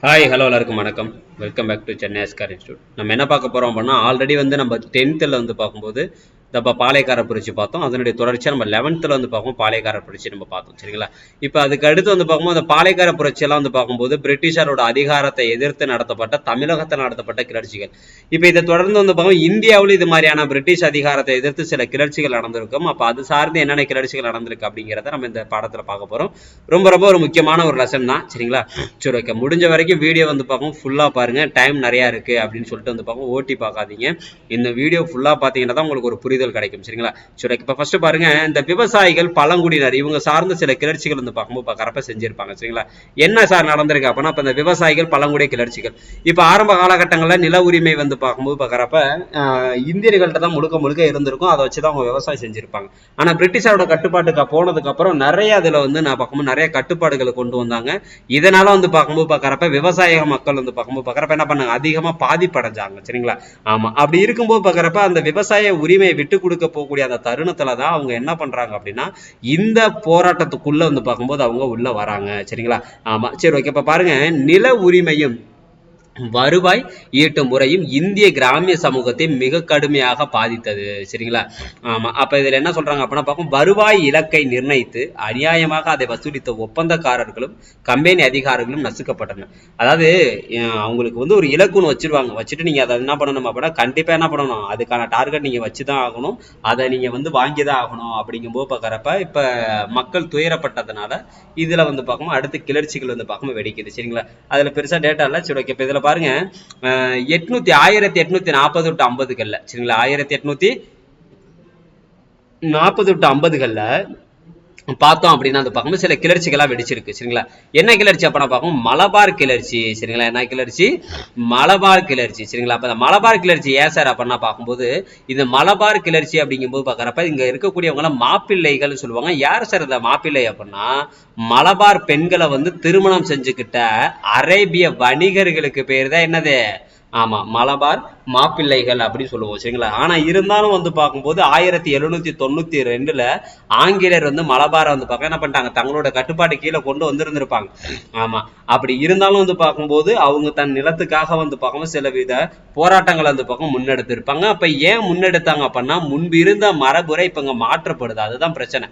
Hi hello எல்லாருக்கும் வணக்கம். Welcome back to Chennai Escar institute. நம்ம என்ன பார்க்க போகிறோம் அப்படின்னா, ஆல்ரெடி வந்து நம்ம 10th வந்து பார்க்கும்போது நம்ம பாளையக்கார புரட்சி பார்த்தோம். அதனுடைய தொடர்ச்சியாக நம்ம 11th வந்து பார்க்கும் பாளையக்கார புரட்சி நம்ம பார்த்தோம். சரிங்களா? இப்போ அதுக்கு அடுத்து வந்து பார்க்கும்போது அந்த பாளையக்கார புரட்சியெல்லாம் வந்து பார்க்கும்போது பிரிட்டிஷாரோட அதிகாரத்தை எதிர்த்து நடத்தப்பட்ட தமிழகத்தில் நடத்தப்பட்ட கிளர்ச்சிகள். இப்போ இதை தொடர்ந்து வந்து பார்க்கும் இந்தியாவில் இது மாதிரியான பிரிட்டிஷ் அதிகாரத்தை எதிர்த்து சில கிளர்ச்சிகள் நடந்திருக்கும். அப்போ அது சார்ந்து என்னென்ன கிளர்ச்சிகள் நடந்திருக்கு அப்படிங்கிறத நம்ம இந்த பாடத்தில் பார்க்க போகிறோம். ரொம்ப ரொம்ப ஒரு முக்கியமான ஒரு லெசன் தான். சரிங்களா? சரி, ஓகே. முடிஞ்ச வரைக்கும் வீடியோ வந்து பார்க்கும் ஃபுல்லாக பாருங்கள். டைம் நிறையா இருக்குது அப்படின்னு சொல்லிட்டு வந்து பார்க்கும் ஓட்டி பார்க்காதீங்க. இந்த வீடியோ ஃபுல்லாக பார்த்தீங்கன்னா தான் உங்களுக்கு ஒரு புரிதல் கிடைக்கும். சரிங்களா? சரி, இப்போ ஃபர்ஸ்ட் பாருங்க, இந்த விவசாயிகள் பழங்குடியினர் இவங்க சார்ந்த சில கிளர்ச்சிகள் வந்து பார்க்கும்போது பார்க்கறப்ப செஞ்சிருப்பாங்க. சரிங்களா? என்ன சார் நடந்திருக்கு அப்படின்னா, இப்போ இந்த விவசாயிகள் பழங்குடிய கிளர்ச்சிகள் இப்போ ஆரம்ப காலகட்டங்களில் நில உரிமை வந்து பார்க்கும்போது பார்க்கறப்ப இந்தியர்கள்ட்ட தான் முழுக்க முழுக்க இருந்திருக்கும். அதை வச்சு தான் அவங்க விவசாயம் செஞ்சிருப்பாங்க. ஆனால் பிரிட்டிஷாரோட கட்டுப்பாட்டுக்கு போனதுக்கு அப்புறம் நிறைய அதில் வந்து நான் பார்க்கும்போது நிறைய கட்டுப்பாடுகளை கொண்டு வந்தாங்க. இதனால வந்து பார்க்கும்போது பார்க்கறப்ப விவசாய மக்கள் வந்து பார்க்கும்போது பார்க்கறப்ப என்ன பண்ணாங்க, அதிகமாக பாதிப்படைஞ்சாங்க. சரிங்களா? ஆமா, அப்படி இருக்கும்போது பார்க்கறப்ப அந்த விவசாய உரிமையை விட்டு கொடுக்க போகக்கூடிய அந்த தருணத்துல தான் அவங்க என்ன பண்றாங்க அப்படின்னா, இந்த போராட்டத்துக்குள்ள வந்து பார்க்கும்போது அவங்க உள்ள வராங்க. சரிங்களா? ஆமா, சரி, ஓகே. இப்ப பாருங்க, நில உரிமையும் வருவாய் ஈட்டும் முறையும் இந்திய கிராமிய சமூகத்தை மிக கடுமையாக பாதித்தது. சரிங்களா? ஆமா, அப்ப இதுல என்ன சொல்றாங்க அப்படின்னா, பார்க்கும் வருவாய் இலக்கை நிர்ணயித்து அநியாயமாக அதை வசூலித்த ஒப்பந்தக்காரர்களும் கம்பெனி அதிகாரிகளும் நசுக்கப்பட்டனர். அதாவது அவங்களுக்கு வந்து ஒரு இலக்குன்னு வச்சிருவாங்க. வச்சுட்டு நீங்க அதை என்ன பண்ணணும் அப்படின்னா, கண்டிப்பா என்ன பண்ணணும், அதுக்கான டார்கெட் நீங்க வச்சுதான் ஆகணும். அதை நீங்க வந்து வாங்கிதான் ஆகணும். அப்படிங்கும்போது பார்க்கறப்ப இப்ப மக்கள் துயரப்பட்டதுனால இதுல வந்து பார்க்கும்போது அடுத்து கிளர்ச்சிகள் வந்து பார்க்கும்போது வெடிக்குது. சரிங்களா? அதுல பெருசா டேட்டா இல்ல. சரி, ஓகே. இப்ப இதுல பாருங்க, 1840 டு 50கள்ல, சரிங்களா, 1840 டு 50கள்ல பார்த்தோம் அப்படின்னா வந்து பார்க்கும்போது சில கிளர்ச்சிகளா வெடிச்சிருக்கு. சரிங்களா? என்ன கிளர்ச்சி அப்ப பார்க்கும், மலபார் கிளர்ச்சி. சரிங்களா? என்ன கிளர்ச்சி? மலபார் கிளர்ச்சி. சரிங்களா? அப்ப இந்த மலபார் கிளர்ச்சி ஏன் சார் அப்படின்னா பார்க்கும்போது, இந்த மலபார் கிளர்ச்சி அப்படிங்கும்போது பார்க்கறப்ப இங்க இருக்கக்கூடியவங்க மாப்பிள்ளைகள் சொல்லுவாங்க. யார் சார் இந்த மாப்பிள்ளை அப்படின்னா, மலபார் பெண்களை வந்து திருமணம் செஞ்சுக்கிட்ட அரேபிய வணிகர்களுக்கு பேர் தான் என்னது, ஆமா, மலபார் மாப்பிள்ளைகள் அப்படி சொல்லுவோம். சரிங்களா? ஆனா இருந்தாலும் வந்து பார்க்கும்போது 1792ல ஆங்கிலேயர் வந்து மலபாரை வந்து பார்க்க என்ன பண்ணிட்டாங்க, தங்களோட கட்டுப்பாட்டு கீழே கொண்டு வந்திருந்திருப்பாங்க. ஆமா, அப்படி இருந்தாலும் வந்து பார்க்கும்போது அவங்க தன் நிலத்துக்காக வந்து பார்க்கும்போது சில வித போராட்டங்கள் வந்து பார்க்க முன்னெடுத்திருப்பாங்க. அப்ப ஏன் முன்னெடுத்தாங்க அப்படின்னா, முன்பு இருந்த மரபுரை இப்ப இங்க மாற்றப்படுது. அதுதான் பிரச்சனை.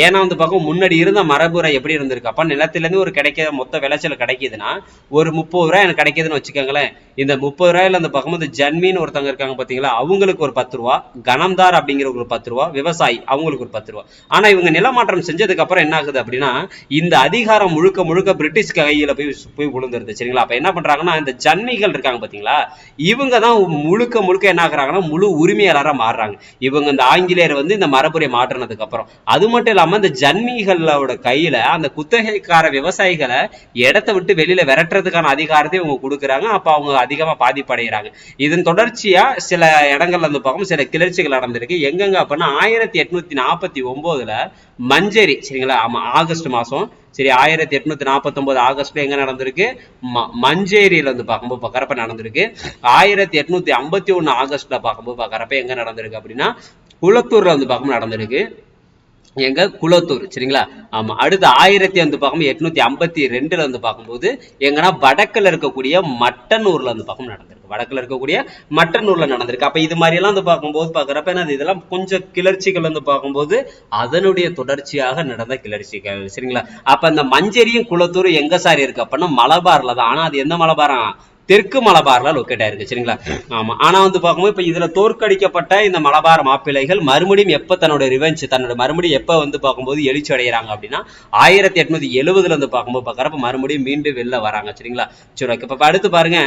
ஏன்னா வந்து பார்க்க முன்னாடி இருந்த மரபுரை எப்படி இருந்திருக்கு அப்ப, நிலத்திலிருந்து ஒரு கிடைக்கிற மொத்த விளைச்சல் கிடைக்குதுன்னா ஒரு 30 ரூபாய் எனக்கு கிடைக்குதுன்னு வச்சுக்கோங்களேன். இந்த 30 ரூபாயில அந்த பார்க்கும்போது ஜன்மின்னு ஒருத்தவங்க இருக்காங்க பாத்தீங்களா, அவங்களுக்கு ஒரு 10 ரூபா, கனம்தார் அப்படிங்கிற ஒரு 10 ரூபா, விவசாயி அவங்களுக்கு ஒரு 10 ரூபா. ஆனா இவங்க நிலமாற்றம் செஞ்சதுக்கு அப்புறம் என்ன ஆகுது அப்படின்னா, இந்த அதிகாரம் முழுக்க முழுக்க பிரிட்டிஷ் கையில போய் விழுந்துருது. சரிங்களா? அப்ப என்ன பண்றாங்கன்னா, இந்த ஜன்மிகள் இருக்காங்க பாத்தீங்களா, இவங்க தான் முழுக்க முழுக்க என்ன ஆகுறாங்கன்னா முழு உரிமையாளரா மாறுறாங்க. இவங்க இந்த ஆங்கிலேயர் வந்து இந்த மரபுரை மாற்றினதுக்கு அப்புறம். அது மட்டும் இல்லாம இந்த ஜன்மிகளோட கையில அந்த குத்தகைக்கார விவசாயிகளை இடத்தை விட்டு வெளியில விரட்டுறதுக்கான அதிகாரத்தை இவங்க கொடுக்குறாங்க. அப்ப அவங்க அதிகமா பாதிப்படைகிறாங்க. இதன் தொடர்ச்சியா சில இடங்கள்ல வந்து பார்க்கும் சில கிளர்ச்சிகள் நடந்திருக்கு. எங்கெங்க அப்படின்னா, 1849ல மஞ்சேரி. சரிங்களா? ஆமா, ஆகஸ்ட் மாசம். சரி, 1849 ஆகஸ்ட்ல எங்க நடந்திருக்கு, மஞ்சேரியில வந்து பார்க்கும்போது பார்க்கறப்ப நடந்திருக்கு. 1851 ஆகஸ்ட்ல பார்க்கும்போது பார்க்கறப்ப எங்க நடந்திருக்கு அப்படின்னா, குளத்தூர்ல வந்து பார்க்கும்போது நடந்திருக்கு. எங்க, குளத்தூர். சரிங்களா? ஆமா, அடுத்து 1852ல வந்து பார்க்கும்போது எங்கன்னா வடக்குல இருக்கக்கூடிய மட்டனூர்ல வந்து பார்க்கும் நடந்திருக்கு. வடக்குல இருக்கக்கூடிய மட்டனூர்ல நடந்திருக்கு. அப்ப இது மாதிரி எல்லாம் வந்து பார்க்கும்போது பார்க்கறப்ப என்ன, இதெல்லாம் கொஞ்சம் கிளர்ச்சிகள் வந்து பார்க்கும்போது அதனுடைய தொடர்ச்சியாக நடந்த கிளர்ச்சிகள். சரிங்களா? அப்ப இந்த மஞ்சேரியும் குளத்தூரும் எங்க சார் இருக்கு அப்படின்னா, மலபார்ல தான். ஆனா அது எந்த மலபாரா, தெற்கு மலபார்ல லொக்கேட் ஆயிருக்கு. சரிங்களா? ஆமா, ஆனா வந்து பார்க்கும்போது இப்ப இதுல தோற்கடிக்கப்பட்ட இந்த மலபார் மாப்பிள்ளைகள் மறுபடியும் எப்ப தன்னோட ரிவெஞ்ச், தன்னோட மறுபடியும் எப்ப வந்து பார்க்கும்போது எழுச்சி அடைகிறாங்க அப்படின்னா, 1870ல வந்து பார்க்கும்போது பார்க்கறப்ப மறுபடியும் மீண்டும் வெளில வராங்க. சரிங்களா? சரி, ஓகே. இப்ப அடுத்து பாருங்க,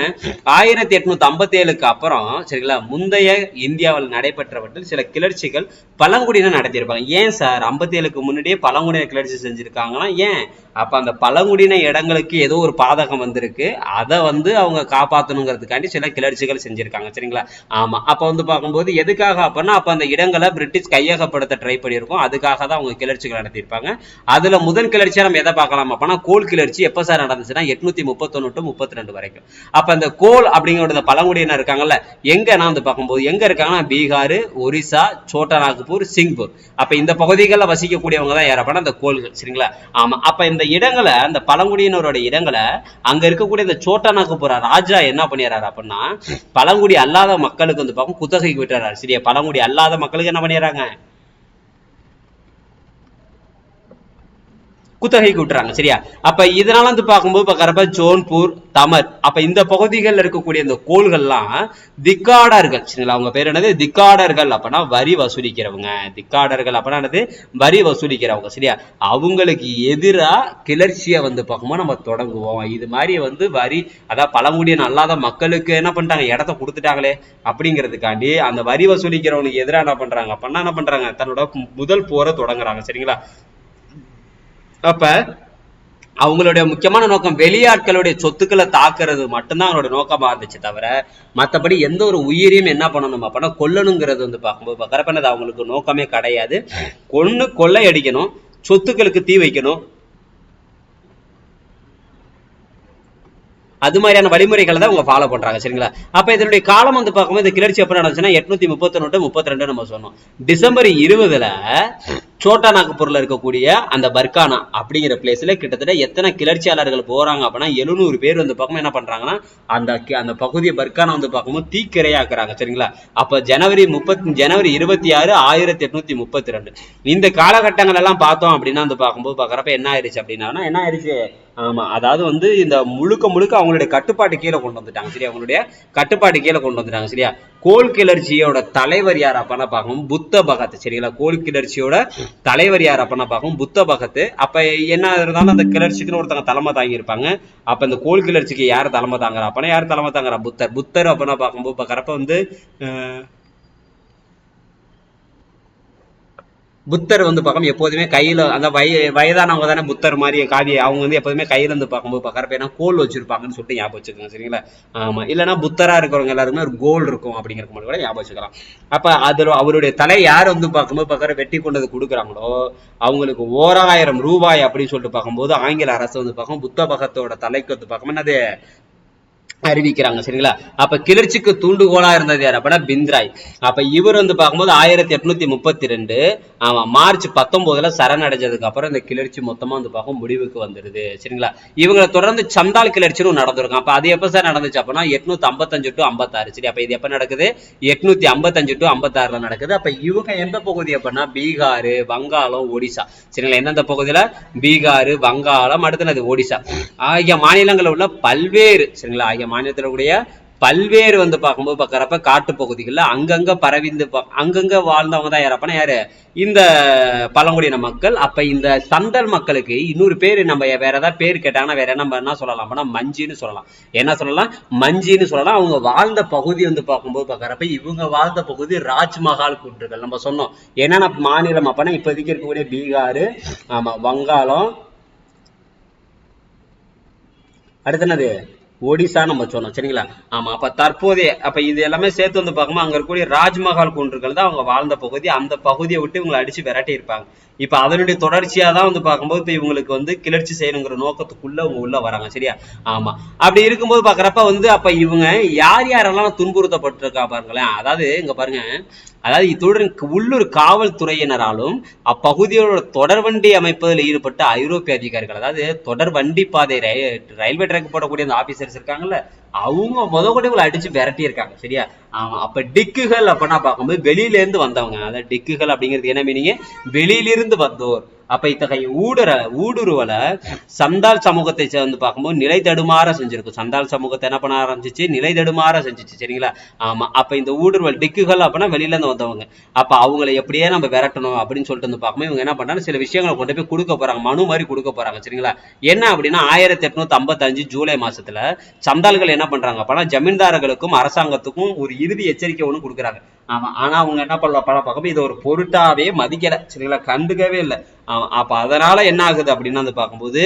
1857க்கு அப்புறம், சரிங்களா, முந்தைய இந்தியாவில் நடைபெற்றவற்றில் சில கிளர்ச்சிகள் பழங்குடியினர் நடத்தியிருப்பாங்க. ஏன் சார் 57க்கு முன்னாடியே பழங்குடியினர் கிளர்ச்சி செஞ்சிருக்காங்கன்னா ஏன், அப்ப அந்த பழங்குடியின இடங்களுக்கு ஏதோ ஒரு பாதகம் வந்திருக்கு, அதை வந்து அவங்க காப்பாற்றணுங்கிறதுக்காண்டி சில கிளர்ச்சிகள் செஞ்சிருக்காங்க சரிங்களா. ஆமா அப்ப வந்து பார்க்கும்போது எதுக்காக அப்படின்னா அப்ப அந்த இடங்களை பிரிட்டிஷ் கையகப்படுத்த ட்ரை பண்ணியிருக்கோம், அதுக்காக தான் அவங்க கிளர்ச்சிகள் நடத்தியிருப்பாங்க. அதுல முதல் கிளர்ச்சியா நம்ம எதை பார்க்கலாம் அப்படின்னா கோல் கிளர்ச்சி எப்ப சார் நடந்துச்சுன்னா 831 to 32 வரைக்கும். அப்ப அந்த கோல் அப்படிங்கிற பழங்குடியினர் இருக்காங்கல்ல எங்கன்னா வந்து பார்க்கும்போது எங்க இருக்காங்கன்னா பீகார், ஒரிசா, சோட்டா நாக்பூர், சிங்பூர். அப்ப இந்த பகுதிகளில் வசிக்கக்கூடியவங்க தான் யார் அப்படின்னா அந்த கோல்கள் சரிங்களா. ஆமா அப்ப இந்த இடங்களை அந்த பழங்குடியினரோட இடங்களை அங்க இருக்கக்கூடிய இந்த சோட்டா நாக்பூர் ராஜா என்ன பண்ணிடுறாரு அப்படின்னா பழங்குடி அல்லாத மக்களுக்கு வந்து பார்க்கும் குத்தகைக்கு விட்டுறாரு சரியா. பழங்குடி அல்லாத மக்களுக்கு என்ன பண்ணிடுறாங்க குத்தகைக்கு விட்டுறாங்க சரியா. அப்ப இதனால வந்து பார்க்கும்போது பாக்குறப்ப ஜோன்பூர், தமர் அப்ப இந்த பகுதிகளில் இருக்கக்கூடிய இந்த கோள்கள்லாம் திக்காடர்கள் சரிங்களா. அவங்க பேர் என்னது திக்காடர்கள் அப்படின்னா வரி வசூலிக்கிறவங்க. திக்காடர்கள் அப்படின்னா என்னது வரி வசூலிக்கிறவங்க சரியா. அவங்களுக்கு எதிரா கிளர்ச்சியை வந்து பார்க்கும்போது நம்ம தொடங்குவோம். இது மாதிரி வந்து வரி அதாவது பழங்குடியின அல்லாத மக்களுக்கு என்ன பண்ணிட்டாங்க இடத்த கொடுத்துட்டாங்களே அப்படிங்கிறதுக்காண்டி அந்த வரி வசூலிக்கிறவங்களுக்கு எதிராக என்ன பண்றாங்க அப்படின்னா என்ன பண்றாங்க தன்னோட முதல் போரை தொடங்குறாங்க சரிங்களா. அப்ப அவங்களுடைய முக்கியமான நோக்கம் வெளியாட்களுடைய சொத்துக்களை தாக்குறது மட்டும்தான் அவங்களோட நோக்கமா இருந்துச்சு தவிர மற்றபடி எந்த ஒரு உயிரையும் என்ன பண்ணணும் அப்படின்னா கொல்லணுங்கிறது வந்து பார்க்கும்போது பார்க்கறப்ப அவங்களுக்கு நோக்கமே கிடையாது. கொள்ளை அடிக்கணும், சொத்துக்களுக்கு தீ வைக்கணும், அது மாதிரியான வழிமுறைகளை தான் அவங்க ஃபாலோ பண்றாங்க சரிங்களா. அப்ப இதனுடைய காலம் வந்து பார்க்கும்போது இந்த கிளர்ச்சி எப்ப நடந்துச்சுன்னா 831 to 32 நம்ம சொன்னோம். டிசம்பர் 20 சோட்டா நாக்பூர்ல இருக்கக்கூடிய அந்த பர்கானா அப்படிங்கிற பிளேஸ்ல கிட்டத்தட்ட எத்தனை கிளர்ச்சியாளர்கள் போறாங்க அப்படின்னா 700 பேர் வந்து பார்க்கும்போது என்ன பண்றாங்கன்னா அந்த பகுதியை பர்கானா வந்து பார்க்கும்போது தீக்கிரையாக்குறாங்க சரிங்களா. அப்ப ஜனவரி 26 1832 இந்த காலகட்டங்கள் எல்லாம் பார்த்தோம் அப்படின்னா வந்து பார்க்கும்போது பார்க்கறப்ப என்ன ஆயிடுச்சு அப்படின்னா என்ன ஆயிடுச்சு ஆமா அதாவது வந்து இந்த முழுக்க அவங்களுடைய கட்டுப்பாட்டு கீழே கொண்டு வந்துட்டாங்க சரியா. அவங்களுடைய கட்டுப்பாட்டு கீழே கொண்டு வந்துட்டாங்க சரியா. கோல் கிளர்ச்சியோட தலைவர் யார் அப்பனா பார்க்கும் புத்த பகத் சரிங்களா. கோல் கிளர்ச்சியோட தலைவர் யார் அப்பனா பார்க்கும் புத்த பகத். அப்ப என்ன இருந்தாலும் அந்த கிளர்ச்சிக்குன்னு ஒருத்தவங்க தலைமை தாங்கி இருப்பாங்க. அப்ப இந்த கோல் கிளர்ச்சிக்கு யார் தலைமை தாங்குறா அப்பனா யார் தலைமை தாங்குறா புத்தர் அப்பனா பார்க்கும்போது பார்க்கறப்ப வந்து புத்தர் வந்து பார்க்கும் எப்போதுமே கையில அந்த வயதானவங்க தானே புத்தர் மாதிரி காவி அவங்க வந்து எப்போதுமே கையில இருந்து பார்க்கும்போது பார்க்கறப்ப ஏன்னா கோல் வச்சிருப்பாங்கன்னு சொல்லிட்டு ஞாபகம் வச்சுக்கோங்க சரிங்களா. ஆமா இல்லைன்னா புத்தரா இருக்கிறவங்க எல்லாருமே ஒரு கோல் இருக்கும் அப்படிங்கிற மாதிரி கூட ஞாபகம் வச்சுக்கலாம். அப்ப அதுல அவருடைய தலை யார் வந்து பார்க்கும்போது பார்க்கற வெட்டி கொண்டது கொடுக்குறாங்களோ அவங்களுக்கு 1000 ரூபாய் அப்படின்னு சொல்லிட்டு பார்க்கும்போது ஆங்கில அரசு வந்து பார்க்கும் புத்த பகத்தோட தலைக்கு வந்து பார்க்கும் என்னது அறிவிக்கிறாங்க சரிங்களா. அப்ப கிளர்ச்சிக்கு தூண்டுகோலா இருந்தது யார் அப்படின்னா பிந்த்ராய். அப்ப இவர் வந்து பார்க்கும்போது 1832 மார்ச் 19 சரணடைஞ்சதுக்கு அப்புறம் இந்த கிளர்ச்சி மொத்தமா வந்து பார்க்கும் முடிவுக்கு வந்துருது சரிங்களா. இவங்களை தொடர்ந்து சந்தால் கிளர்ச்சியும் நடந்திருக்கும். அப்ப அது எப்ப சார் நடந்துச்சு அப்படின்னா 855 to 56 சரி. அப்ப இது எப்ப நடக்குது 855 to 56 நடக்குது. அப்ப இவங்க எந்த பகுதி அப்படின்னா பீகார், வங்காளம், ஒடிசா சரிங்களா. எந்தெந்த பகுதியில பீகார், வங்காளம் அடுத்தது ஒடிசா ஆகிய மாநிலங்களில் உள்ள பல்வேறு சரிங்களா ஆகிய மாநிலத்தில் கூடிய பல்வேறு வந்து பார்க்கும்போது பார்க்கறப்ப காட்டு பகுதிகளில் அங்கங்க பரவிந்து அங்கங்க வாழ்ந்தவங்க தான் யார் அப்பனா யாரு இந்த பழங்குடியின மக்கள். அப்ப இந்த சந்தல் மக்களுக்கு இன்னொரு பேர் நம்ம வேற ஏதாவது பேர் கேட்டாங்கன்னா வேற என்ன சொல்லலாம் அப்படின்னா மஞ்சின்னு சொல்லலாம். என்ன சொல்லலாம் மஞ்சின்னு சொல்லலாம். அவங்க வாழ்ந்த பகுதி வந்து பார்க்கும்போது பார்க்கறப்ப இவங்க வாழ்ந்த பகுதி ராஜ்மஹால் குன்றுகள் நம்ம சொன்னோம். என்னென்ன மாநிலம் அப்படின்னா இப்போதைக்கு இருக்கக்கூடிய பீகார், ஆமா வங்காளம், அடுத்து என்னது ஒடிசா நம்ம சொன்னோம் சரிங்களா. ஆமா அப்ப தற்போதைய அப்ப இது எல்லாமே சேர்த்து வந்து பார்க்கும்போது அங்க இருக்கக்கூடிய ராஜ்மஹால் குன்றுகள் தான் அவங்க வாழ்ந்த பகுதி. அந்த பகுதியை விட்டு இவங்களை அடிச்சு விரட்டி இருப்பாங்க. இப்ப அதனுடைய தொடர்ச்சியா தான் வந்து பார்க்கும்போது இப்ப இவங்களுக்கு வந்து கிளர்ச்சி செய்யணுங்கிற நோக்கத்துக்குள்ள அவங்க உள்ள வராங்க சரியா. ஆமா அப்படி இருக்கும்போது பாக்குறப்ப வந்து அப்ப இவங்க யாரெல்லாம் துன்புறுத்தப்பட்டிருக்கா பாருங்களேன். அதாவது இங்க பாருங்க அதாவது இத்துடன் உள்ளூர் காவல்துறையினராலும் அப்பகுதியோட தொடர்வண்டி அமைப்பதில் ஈடுபட்ட ஐரோப்பிய அதிகாரிகள் அதாவது தொடர்வண்டி பாதை ரயில்வே ட்ராக் போடக்கூடிய அந்த ஆபீசர்ஸ் இருக்காங்கல்ல அவங்க முதல்கொண்டு அடிச்சு விரட்டி இருக்காங்க சரியா. அப்ப டிக்குகள் அப்படின்னா பார்க்கும்போது வெளியில இருந்து வந்தவங்க. அதாவது டிக்குகள் அப்படிங்கிறது என்ன மீனிங் வெளியிலிருந்து வந்தோர். அப்ப இத்தகைய ஊடுருவலை சந்தால் சமூகத்தை சேர்ந்து பார்க்கும்போது நிலை தடுமாற செஞ்சிருக்கும். சந்தால் சமூகத்தை என்ன பண்ண ஆரம்பிச்சிச்சு நிலை தடுமாற செஞ்சிச்சு சரிங்களா. ஆமா அப்ப இந்த ஊடுருவல் டிக்குகள் அப்படின்னா வெளியில இருந்து வந்தவங்க. அப்ப அவங்களை எப்படியே நம்ம விரட்டணும் அப்படின்னு சொல்லிட்டு வந்து பார்க்கும்போது இவங்க என்ன பண்றாங்க சில விஷயங்களை கொண்டு போய் கொடுக்க போறாங்க, மனு மாதிரி கொடுக்க போறாங்க சரிங்களா. என்ன அப்படின்னா 1855 ஜூலை மாசத்துல சந்தால்கள் என்ன பண்றாங்க அப்படின்னா ஜமீன்தாரர்களுக்கும் அரசாங்கத்துக்கும் ஒரு இறுதி எச்சரிக்கை ஒண்ணு கொடுக்குறாங்க. ஆமா. ஆனா அவங்க என்ன பார்க்கும் இது ஒரு பொருட்டாவே மதிக்கல, சரிங்களா, கண்டுக்கவே இல்லை. அப்ப அதனால என்ன ஆகுது அப்படின்னு வந்து பார்க்கும்போது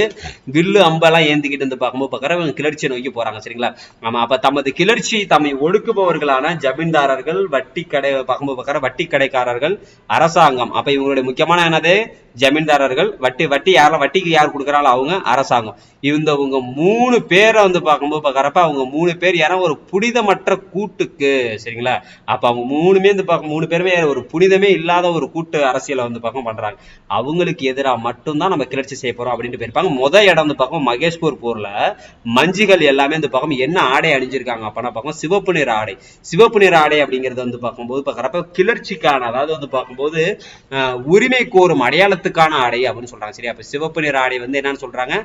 வில்லு அம்பெல்லாம் ஏந்திக்கிட்டு வந்து பார்க்கும்போது பார்க்கற இவங்க கிளர்ச்சியை நோக்கி போறாங்க, சரிங்களா. ஆமா. அப்ப தமது கிளர்ச்சி தம்மை ஒடுக்குபவர்களான ஜமீன்தாரர்கள், வட்டி கடை பார்க்கும்போது பார்க்கற வட்டி கடைக்காரர்கள், அரசாங்கம். அப்ப இவங்களுடைய முக்கியமான என்னது, ஜமீன்தாரர்கள், வட்டிக்கு யார் கொடுக்கறாங்களோ அவங்க, அரசாங்கம். இவங்க 3 பேரை வந்து பார்க்கும்போது பார்க்கறப்ப அவங்க 3 பேர் யாரும் ஒரு புனிதமற்ற கூட்டுக்கு, சரிங்களா. அப்ப அவங்க 3 பேருமே ஒரு புனிதமே இல்லாத ஒரு கூட்டு அரசியலை வந்து பார்க்க பண்றாங்க. அவங்களுக்கு எதிராக மட்டும்தான் நம்ம கிளர்ச்சி செய்ய போறோம் அப்படின்னு போயிருப்பாங்க. முதல் இடம் வந்து பார்க்கும் மகேஷ்பூர் போர்ல மஞ்சுகள் எல்லாமே வந்து பார்க்கும் என்ன ஆடை அணிஞ்சிருக்காங்க அப்படின்னா பார்க்கும் சிவப்பு நிற ஆடை. சிவப்பு நிற ஆடை அப்படிங்கிறது வந்து பார்க்கும்போது பார்க்கறப்ப கிளர்ச்சிக்கான, அதாவது வந்து பார்க்கும்போது உரிமை கோரும் அடையாளத்துக்கான ஆடை அப்படின்னு சொல்றாங்க, சரியா. அப்ப சிவப்பு நிற ஆடை வந்து என்னன்னு சொல்றாங்க,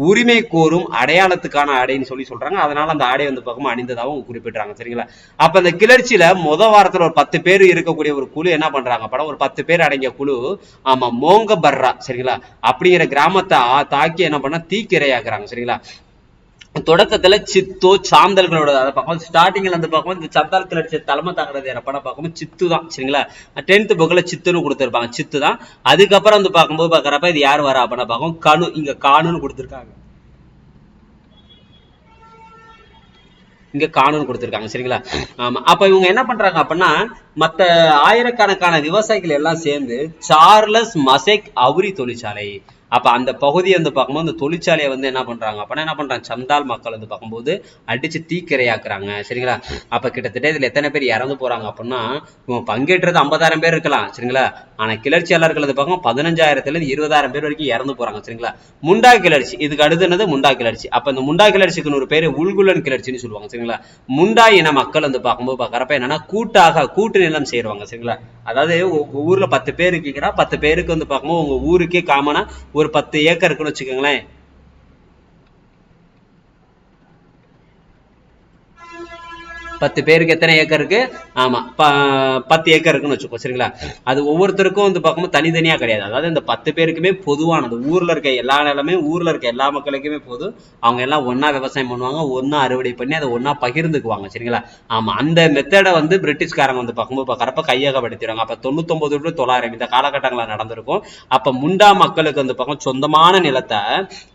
உரிமை கோரும் அடையாளத்துக்கான ஆடைன்னு சொல்றாங்க. அதனால அந்த ஆடை வந்து பார்க்கும் அணிந்ததாகவும் குறிப்பிடுறாங்க, சரிங்களா. அப்ப அந்த கிளர்ச்சியில வாரத்துல ஒரு 10 பேர் இருக்கக்கூடிய ஒரு குழு என்ன பண்றாங்க படம், ஒரு 10 பேர் அடங்கிய குழு, ஆமா, மோங்க பர்ரா, சரிங்களா, அப்படிங்கிற கிராமத்தை தாக்கி என்ன பண்ண தீக்கிரையாக்குறாங்க, சரிங்களா. தொடக்கத்துல சித்து சாந்தல்களோட அதை பார்க்கும் ஸ்டார்டிங்ல வந்து பார்க்கும் இந்த சந்தால் கிளர்ச்சி தலைமை தாங்கிறது படம் பார்க்கும்போது சித்து தான், சரிங்களா. 10th புக்ல சித்துன்னு கொடுத்துருப்பாங்க, சித்து தான். அதுக்கப்புறம் வந்து பார்க்கும்போது பார்க்கறப்ப இது யார் வரா அப்படின்னா பார்க்கும் கனு, இங்க காணுன்னு கொடுத்துருக்காங்க, இங்க காணுன்னு கொடுத்துருக்காங்க, சரிங்களா. ஆமா. அப்ப இவங்க என்ன பண்றாங்க அப்படின்னா மத்த ஆயிரக்கணக்கான விவசாயிகள் எல்லாம் சேர்ந்து சார்லஸ் மசெக் அவுரி தொழிற்சாலை, அப்ப அந்த பகுதியை வந்து பார்க்கும்போது அந்த தொழிற்சாலையை வந்து என்ன பண்றாங்க அப்படின்னா என்ன பண்றாங்க, சந்தால் மக்கள் வந்து பார்க்கும்போது அடிச்சு தீக்கிரையாக்குறாங்க, சரிங்களா. அப்ப கிட்டத்தட்ட இதுல எத்தனை பேர் இறந்து போறாங்க அப்படின்னா பங்கேற்றது 50,000 பேர் இருக்கலாம், சரிங்களா. ஆனா கிளர்ச்சியாளர்கள் வந்து பார்க்கும் 15,000 20,000 பேர் வரைக்கும் இறந்து போறாங்க, சரிங்களா. முண்டா கிளர்ச்சி, இதுக்கு அடுத்து என்னது முண்டா கிளர்ச்சி. அப்ப இந்த முண்டா கிளர்ச்சிக்கு ஒரு பேரு உல்குலன் கிளர்ச்சின்னு சொல்லுவாங்க, சரிங்களா. முண்டா இன மக்கள் வந்து பார்க்கும்போது பார்க்கறப்ப என்னன்னா கூட்டு நிலம் செய்வாங்க, சரிங்களா. அதாவது ஊர்ல 10 பேர் இருக்கீங்கன்னா 10 பேருக்கு வந்து பார்க்கும்போது உங்க ஊருக்கே காமனா ஒரு 10 ஏக்கர் இருக்குன்னு வச்சுக்கோங்களேன். 10 பேருக்கு எத்தனை ஏக்கர் இருக்கு, ஆமா 10 ஏக்கர் இருக்குன்னு வச்சுக்கோ, சரிங்களா. அது ஒவ்வொருத்தருக்கும் வந்து பார்க்கும்போது தனித்தனியா கிடையாது, அதாவது இந்த 10 பேருக்குமே பொதுவானது, ஊர்ல இருக்க எல்லா நிலமே ஊர்ல இருக்க எல்லா மக்களுக்குமே போதும். அவங்க எல்லாம் ஒன்னா விவசாயம் பண்ணுவாங்க, ஒன்னா அறுவடை பண்ணி அதை ஒன்னா பகிர்ந்துக்குவாங்க, சரிங்களா. ஆமா. அந்த மெத்தடை வந்து பிரிட்டிஷ்காரங்க வந்து பார்க்கும்போது பார்க்கறப்ப கையகப்படுத்திடுவாங்க. அப்ப 99 to 900 இந்த காலகட்டங்களில் நடந்திருக்கும். அப்ப முண்டா மக்களுக்கு வந்து பார்க்கும் சொந்தமான நிலத்தை